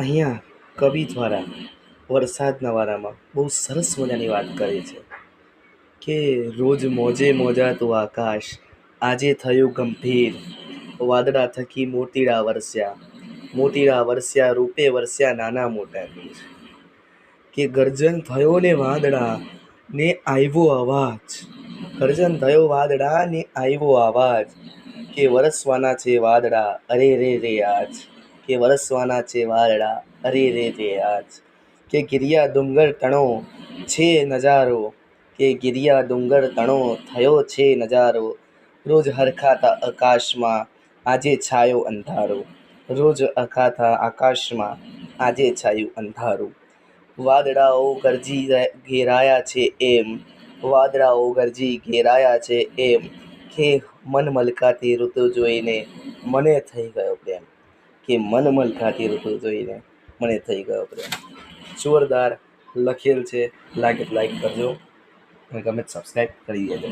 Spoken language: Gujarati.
અહીંયા કવિ દ્વારા વરસાદના વારામાં બહુ સરસ મજાની વાત કરી છે કે રોજ મોજે મોજાતું આકાશ આજે થયું ગંભીર, વાદળા થકી મોતીડા વરસ્યા રૂપે વરસ્યા નાના મોટા તીર, કે ગર્જન થયો ને વાદળા ને આવ્યો અવાજ, ગર્જન થયો વાદળા ને આવ્યો આવાજ, કે વરસવાના છે વાદળા અરે રે રે આજ, કે વરસવાના છે વાદળા અરે રે રે આજ, કે ગિરિયા ડુંગર તણો છે નજારો, કે ગિરિયા ડુંગર તણો થયો છે નજારો, રોજ હરખાતા આકાશમાં આજે છાયો અંધારો, રોજ હરખાતા આકાશમાં આજે છાયું અંધારું, વાદળાઓ ગરજી ઘેરાયા છે એમ, વાદળાઓ ગરજી ઘેરાયા છે એમ, કે મન મલકાતી ઋતુ જોઈને મને થઈ ગયો પ્રેમ, કે મન મલકાતી ઋતુ જોઈને મને થઈ ગયો પ્રેમ. જોરદાર લખેલ છે. લાગે તો લાઈક કરજો અને ગમે તો સબસ્ક્રાઈબ કરી દેજો.